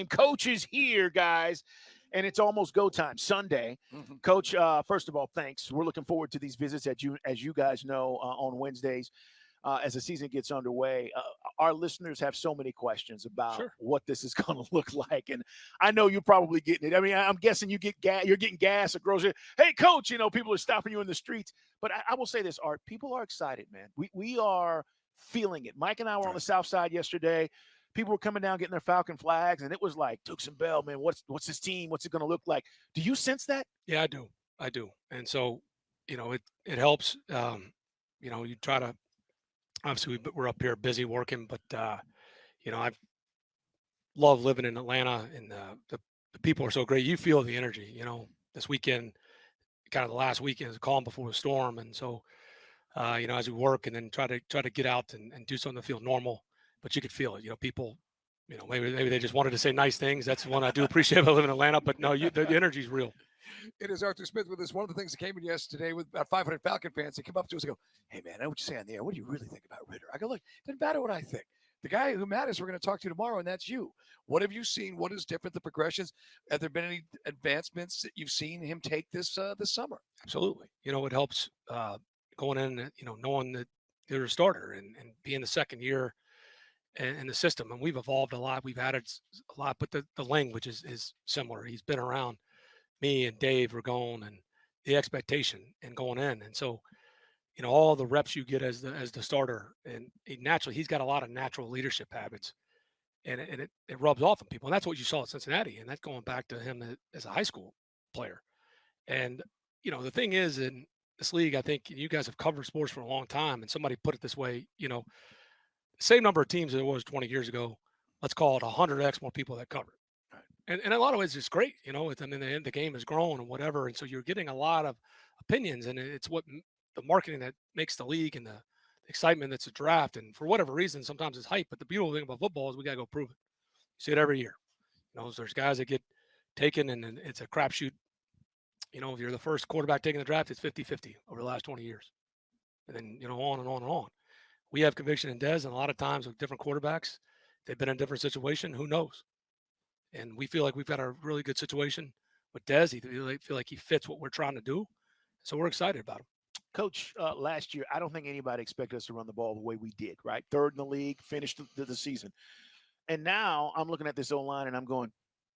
Coach is here, guys, and it's almost go time. Sunday, Coach. First of all, thanks. We're looking forward to these visits, as you guys know, on Wednesdays. As the season gets underway, our listeners have so many questions about Sure. what this is going to look like, and I know you're probably getting it. I mean, I'm guessing you're getting gas or grocery. Hey, Coach, people are stopping you in the streets. But I will say this, Art, people are excited, man. We are feeling it. Mike and I were on Right. the South Side yesterday. People were coming down getting their Falcon flags, and it was like Dukes and Bell, man. What's this team? What's it going to look like? Do you sense that? Yeah, I do. I do. And so, it helps. You try to obviously we're up here busy working, but I love living in Atlanta, and the people are so great. You feel the energy. This weekend, kind of the last weekend, is the calm before the storm, and so as we work and then try to get out and do something to feel normal, but you could feel it. People, maybe they just wanted to say nice things. That's one I do appreciate about living in Atlanta. But no, the energy is real. It is Arthur Smith with us. One of the things that came in yesterday with about 500 Falcon fans, they come up to us and go, "Hey, man, I know what you say on the air. What do you really think about Ritter?" I go, "Look, it doesn't matter what I think. The guy who matters, we're going to talk to tomorrow, and that's you. What have you seen? What is different? The progressions? Have there been any advancements that you've seen him take this summer?" Absolutely. It helps going in, knowing that they're a starter and being the second year in the system. And we've evolved a lot. We've added a lot, but the language is similar. He's been around me and Dave Ragone, and the expectation and going in. And so, all the reps you get as the starter, and he's got a lot of natural leadership habits, and it rubs off on people. And that's what you saw at Cincinnati, and that's going back to him as a high school player. And the thing is, in this league, I think you guys have covered sports for a long time, and somebody put it this way, same number of teams as it was 20 years ago. Let's call it 100x more people that cover it. And in a lot of ways, it's great. The game has grown and whatever, and so you're getting a lot of opinions, and it's what the marketing that makes the league and the excitement that's a draft. And for whatever reason, sometimes it's hype. But the beautiful thing about football is we got to go prove it. You see it every year. There's guys that get taken, and it's a crapshoot. If you're the first quarterback taking the draft, it's 50-50 over the last 20 years. And then, on and on and on. We have conviction in Dez, and a lot of times with different quarterbacks, they've been in a different situation. Who knows? And we feel like we've got a really good situation with Dez. He feel like he fits what we're trying to do. So we're excited about him. Coach, last year, I don't think anybody expected us to run the ball the way we did, right? Third in the league, finished the season. And now I'm looking at this O-line and I'm going,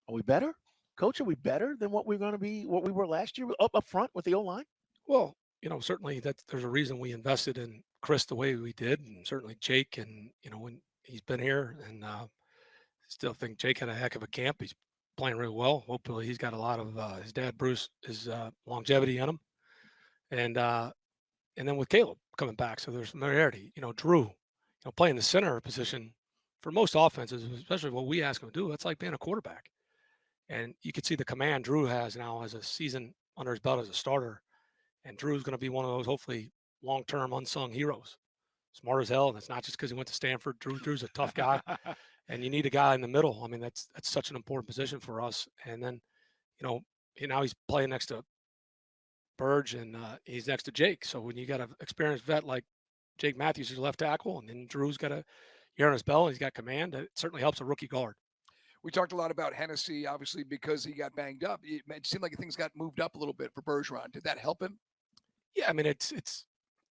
are we better? Coach, are we better than what we're going to be, what we were last year up front with the O-line? Well, certainly there's a reason we invested in Chris the way we did, and certainly Jake, and when he's been here, and still think Jake had a heck of a camp. He's playing really well. Hopefully, he's got a lot of his dad Bruce, his longevity in him, and then with Caleb coming back, so there's familiarity. Drew, playing the center position for most offenses, especially what we ask him to do. That's like being a quarterback, and you can see the command Drew has now as a season under his belt as a starter. And Drew's going to be one of those, hopefully, long-term unsung heroes. Smart as hell, and it's not just because he went to Stanford. Drew's a tough guy, and you need a guy in the middle. I mean, that's such an important position for us. And then, now he's playing next to Burge, and he's next to Jake. So when you got an experienced vet like Jake Matthews, who's left tackle, and then Drew's got a year on his belt, and he's got command, it certainly helps a rookie guard. We talked a lot about Hennessy, obviously, because he got banged up. It seemed like things got moved up a little bit for Bergeron. Did that help him? Yeah, I mean, it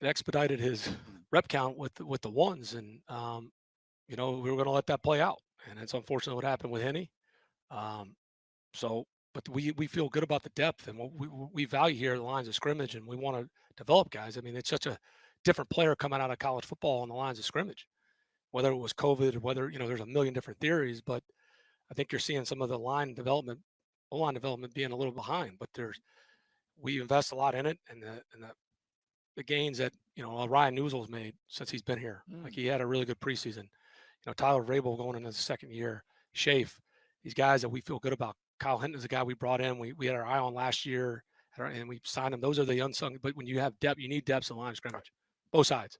expedited his rep count with the ones, and we were going to let that play out, and it's unfortunate what happened with Henny. But we feel good about the depth and what we value here at the lines of scrimmage, and we want to develop guys. I mean, it's such a different player coming out of college football on the lines of scrimmage, whether it was COVID or whether there's a million different theories, but I think you're seeing some of the line development, O-line development being a little behind, but we invest a lot in it, and the gains that Ryan Newsell's made since he's been here. Like, he had a really good preseason. Tyler Vrabel going into the second year, Shafe, these guys that we feel good about. Kyle Hinton is a guy we brought in. We had our eye on last year, and we signed him. Those are the unsung. But when you have depth, you need depth in the line of scrimmage, both sides,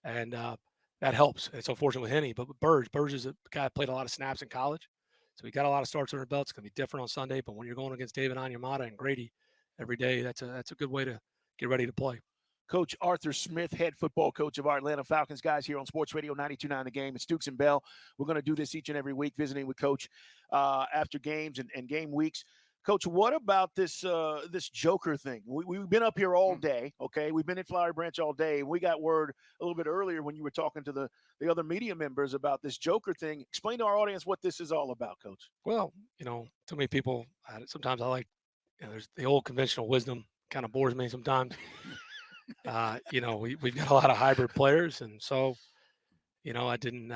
and that helps. It's unfortunate with Henny, but with Burge is a guy that played a lot of snaps in college, so he got a lot of starts under belt. It's going to be different on Sunday, but when you're going against David Onyemata and Grady every day, that's a good way to get ready to play. Coach Arthur Smith, head football coach of our Atlanta Falcons, guys, here on Sports Radio 92.9 The Game. It's Dukes and Bell. We're going to do this each and every week, visiting with Coach after games and game weeks. Coach, what about this this Joker thing? We've been up here all day, okay? We've been at Flowery Branch all day. We got word a little bit earlier when you were talking to the other media members about this Joker thing. Explain to our audience what this is all about, Coach. Well, too many people, sometimes I like, there's the old conventional wisdom kind of bores me sometimes. We've got a lot of hybrid players. And so, I didn't,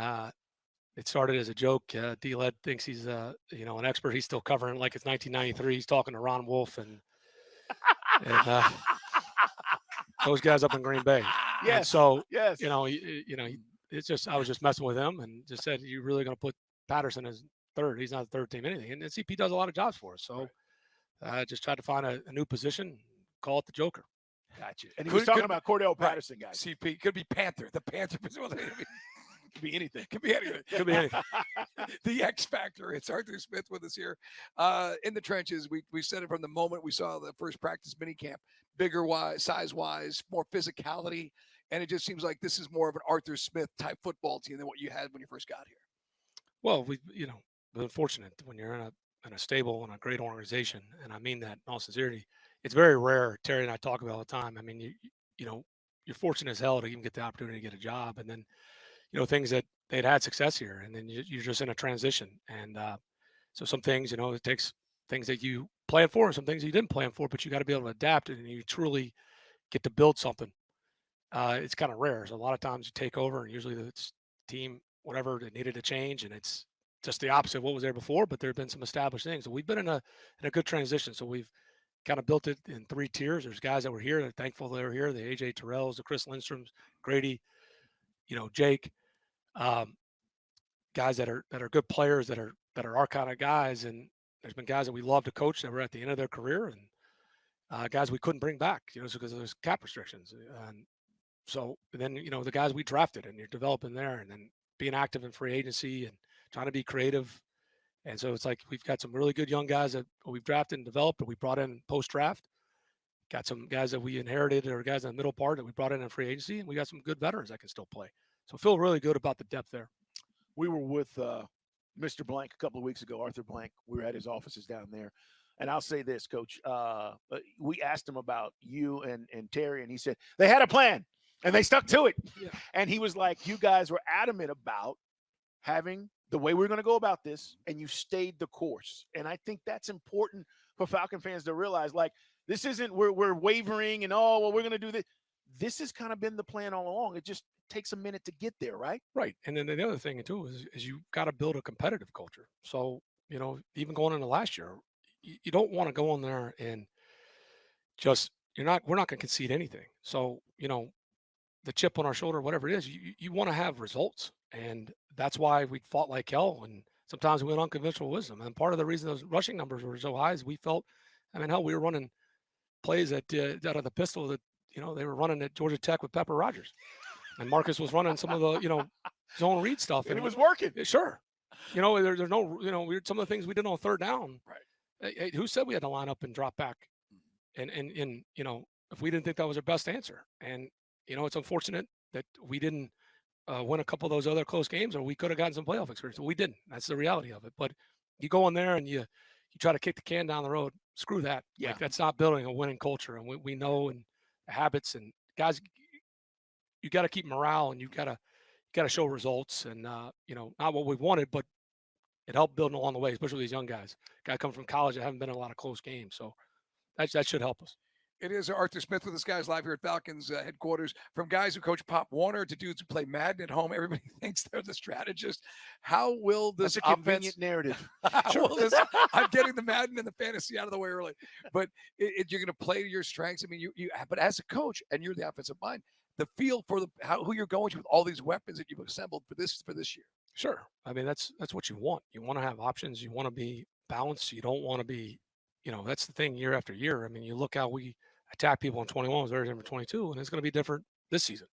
it started as a joke. D-Led thinks he's, an expert. He's still covering like it's 1993. He's talking to Ron Wolf and those guys up in Green Bay. Yes. And so, yes. It's just, I was just messing with him and just said, you're really going to put Patterson as third. He's not the third team anything. And CP does a lot of jobs for us. So I just tried to find a new position, call it the Joker. Gotcha. And he was talking about Cordarrelle Patterson, guys. CP could be Panther. The Panther position. Could be anything. Could be anything. Could be anything. The X Factor. It's Arthur Smith with us here in the trenches. We said it from the moment we saw the first practice minicamp. Bigger wise, size wise, more physicality, and it just seems like this is more of an Arthur Smith type football team than what you had when you first got here. Well, we've been fortunate when you're in a stable and a great organization, and I mean that in all sincerity. It's very rare. Terry and I talk about all the time. I mean, you're fortunate as hell to even get the opportunity to get a job, and then things that they'd had success here, and then you're just in a transition. And so some things, it takes things that you plan for and some things you didn't plan for, but you got to be able to adapt it and you truly get to build something. It's kind of rare. So a lot of times you take over and usually the team, whatever, it needed to change, and it's just the opposite of what was there before, but there have been some established things. So we've been in a good transition. So we've kind of built it in 3 tiers. There's guys that were here. They're thankful they were here. The AJ Terrells, the Chris Lindstroms, Grady, Jake, guys that are good players that are our kind of guys. And there's been guys that we love to coach that were at the end of their career, and guys we couldn't bring back, because there's cap restrictions. And so then, the guys we drafted, and you're developing there, and then being active in free agency and trying to be creative. And so it's like we've got some really good young guys that we've drafted and developed, and we brought in post-draft. Got some guys that we inherited, or guys in the middle part that we brought in free agency, and we got some good veterans that can still play. So I feel really good about the depth there. We were with Mr. Blank a couple of weeks ago, Arthur Blank. We were at his offices down there. And I'll say this, Coach. We asked him about you and Terry, and he said they had a plan, and they stuck to it. Yeah. And he was like, you guys were adamant about having the way we're going to go about this, and you stayed the course. And I think that's important for Falcon fans to realize, like, this isn't we're wavering and, we're going to do this. This has kind of been the plan all along. It just takes a minute to get there, right? Right. And then the other thing, too, is you got to build a competitive culture. So, even going into last year, you don't want to go in there and just we're not going to concede anything. So, the chip on our shoulder, whatever it is, you want to have results. And that's why we fought like hell. And sometimes we went unconventional wisdom. And part of the reason those rushing numbers were so high is we felt, hell, we were running plays that out of the pistol that, they were running at Georgia Tech with Pepper Rogers. And Marcus was running some of the, zone read stuff. And it was working. Sure. There's no, some of the things we did on 3rd down. Right. Hey, who said we had to line up and drop back? And if we didn't think that was our best answer. And, it's unfortunate that we didn't win a couple of those other close games, or we could have gotten some playoff experience. But we didn't. That's the reality of it. But you go in there and you try to kick the can down the road. Screw that. Yeah. Like, that's not building a winning culture. And we know, and habits, and guys, you got to keep morale, and you got to show results. And not what we wanted, but it helped building along the way, especially with these young guys. Guys come from college that haven't been in a lot of close games, so that should help us. It is Arthur Smith with us, guys, live here at Falcons headquarters. From guys who coach Pop Warner to dudes who play Madden at home, everybody thinks they're the strategist. How will this That's a convenient narrative. I'm getting the Madden and the fantasy out of the way early, but you're going to play to your strengths. But as a coach, and you're the offensive mind, the feel for who you're going to with all these weapons that you've assembled for this year. Sure. That's what you want. You want to have options. You want to be balanced. You don't want to be, that's the thing year after year. You look how we attack people in 21 was very different 22, and it's going to be different this season.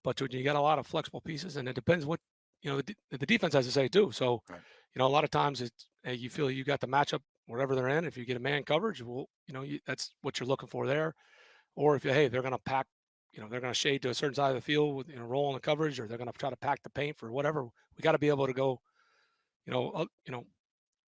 But you got a lot of flexible pieces, and it depends what, the defense has to say too. So, right. A lot of times you feel you got the matchup wherever they're in. If you get a man coverage, that's what you're looking for there. Or if they're going to pack they're going to shade to a certain side of the field with, roll on the coverage, or they're going to try to pack the paint for whatever. We got to be able to go,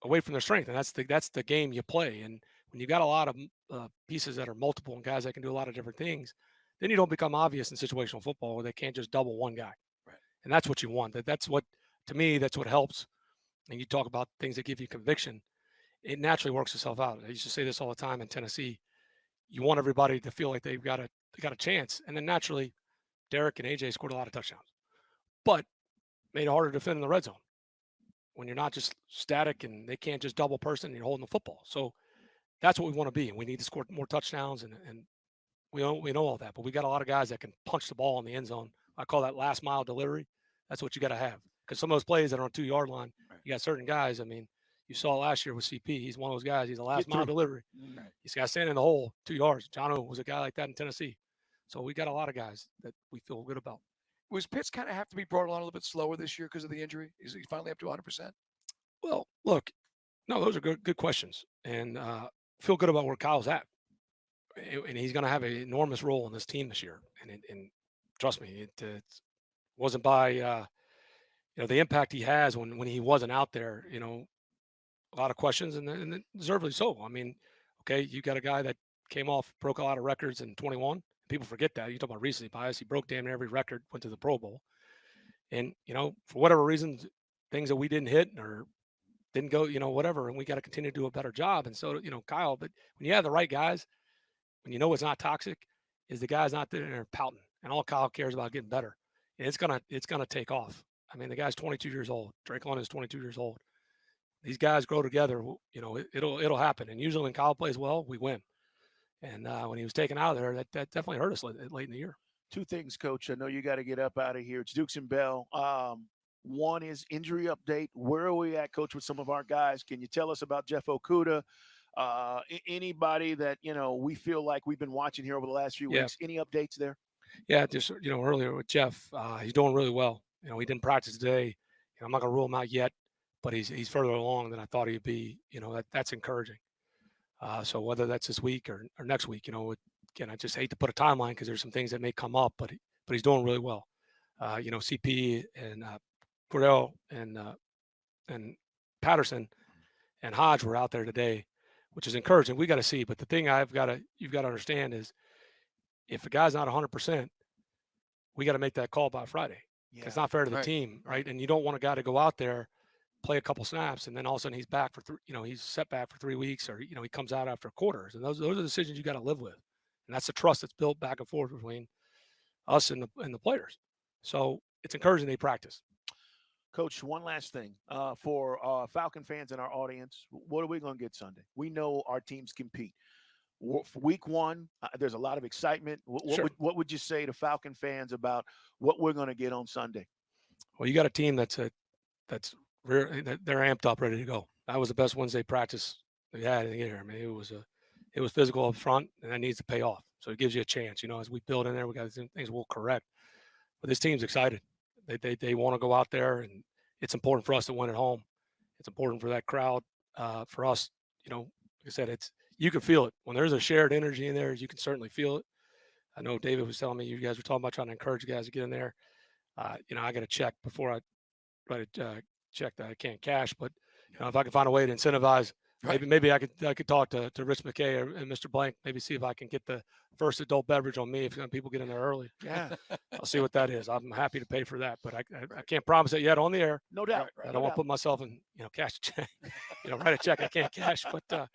away from their strength, and that's the game you play. And when you got a lot of pieces that are multiple and guys that can do a lot of different things, then you don't become obvious in situational football where they can't just double one guy. Right. And that's what you want. That's what, to me, that's what helps. And you talk about things that give you conviction. It naturally works itself out. I used to say this all the time in Tennessee. You want everybody to feel like they got a chance, and then naturally, Derek and AJ scored a lot of touchdowns, but made it harder to defend in the red zone when you're not just static and they can't just double person and you're holding the football. So that's what we want to be, and we need to score more touchdowns, and we know all that. But we got a lot of guys that can punch the ball in the end zone. I call that last mile delivery. That's what you got to have, because some of those plays that are on 2-yard line, you got certain guys. I mean, you saw last year with CP. He's one of those guys. He's a last mile delivery. Right. He's got to stand in the hole 2 yards. Jono was a guy like that in Tennessee. So we got a lot of guys that we feel good about. Was Pitts kind of have to be brought along a little bit slower this year because of the injury? Is he finally up to 100%? Well, look, no, those are good questions, and feel good about where Kyle's at, and he's going to have an enormous role in this team this year. And trust me, it wasn't by the impact he has when he wasn't out there. A lot of questions, and deservedly so. I mean, okay, you got a guy that came off, broke a lot of records in 21. People forget that. You talk about recency bias. He broke damn near every record, went to the Pro Bowl. And, for whatever reasons, things that we didn't hit or didn't go, whatever, and we got to continue to do a better job. And so, Kyle, but when you have the right guys, when you know it's not toxic, is the guy's not there pouting. And all Kyle cares about getting better. And it's gonna take off. I mean, the guy's 22 years old. Drake London is 22 years old. These guys grow together, it'll happen. And usually when Kyle plays well, we win. And when he was taken out of there, that definitely hurt us late in the year. Two things, Coach. I know you got to get up out of here. It's Dukes and Bell. One is injury update. Where are we at, Coach, with some of our guys? Can you tell us about Jeff Okudah? Anybody that, we feel like we've been watching here over the last few weeks? Any updates there? Yeah, just, earlier with Jeff, he's doing really well. He didn't practice today. I'm not going to rule him out yet, but he's further along than I thought he'd be. That's encouraging. So whether that's this week or next week, again, I just hate to put a timeline because there's some things that may come up, but he's doing really well. CP and Cordarrelle and Patterson and Hodge were out there today, which is encouraging. We got to see, but the thing you've got to understand is if a guy's not 100%, we got to make that call by Friday. Yeah. It's not fair to the team, right? And you don't want a guy to go out there, play a couple snaps, and then all of a sudden he's back for he's set back for 3 weeks, or he comes out after quarters. And those are decisions you got to live with, and that's the trust that's built back and forth between us and the players. So it's encouraging they practice. Coach, one last thing for Falcon fans in our audience. What are we going to get Sunday? We know our teams compete. For week one, there's a lot of excitement. What would you say to Falcon fans about what we're going to get on Sunday? Well, you got a team that they're amped up, ready to go. That was the best Wednesday practice we had in the year. I mean, it was physical up front, and that needs to pay off. So it gives you a chance. As we build in there, we got things we'll correct. But this team's excited. They want to go out there, and it's important for us to win at home. It's important for that crowd. For us, like I said, you can feel it when there's a shared energy in there. You can certainly feel it. I know David was telling me you guys were talking about trying to encourage guys to get in there. I got to check before I write a check that I can't cash. But if I can find a way to incentivize, maybe I could talk to Rich McKay and Mr. Blank, maybe see if I can get the first adult beverage on me if people get in there early. Yeah, I'll see what that is. I'm happy to pay for that, but I can't promise it yet on the air. No doubt. I don't want to put myself in cash a check. Write a check I can't cash, but.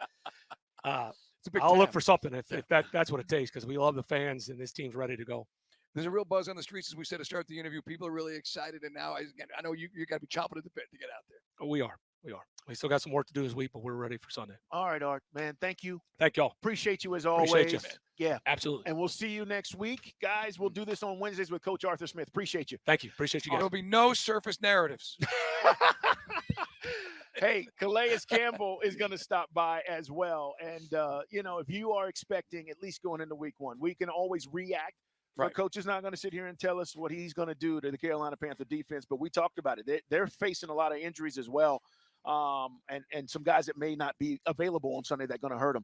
I'll look for something if that's what it takes, because we love the fans and this team's ready to go. There's a real buzz on the streets, as we said to start the interview. People are really excited, and now I know you got to be chomping at the bit to get out there. Oh, we are. We still got some work to do this week, but we're ready for Sunday. All right, Art, man. Thank you. Thank y'all. Appreciate you as always. Appreciate you, man. Yeah, absolutely. And we'll see you next week, guys. We'll do this on Wednesdays with Coach Arthur Smith. Appreciate you. Thank you. Appreciate you guys. There'll be no surface narratives. Hey, Calais Campbell is going to stop by as well. And, if you are expecting, at least going into week one, we can always react. Right. But Coach is not going to sit here and tell us what he's going to do to the Carolina Panther defense. But we talked about it. They're facing a lot of injuries as well. And some guys that may not be available on Sunday that are going to hurt them.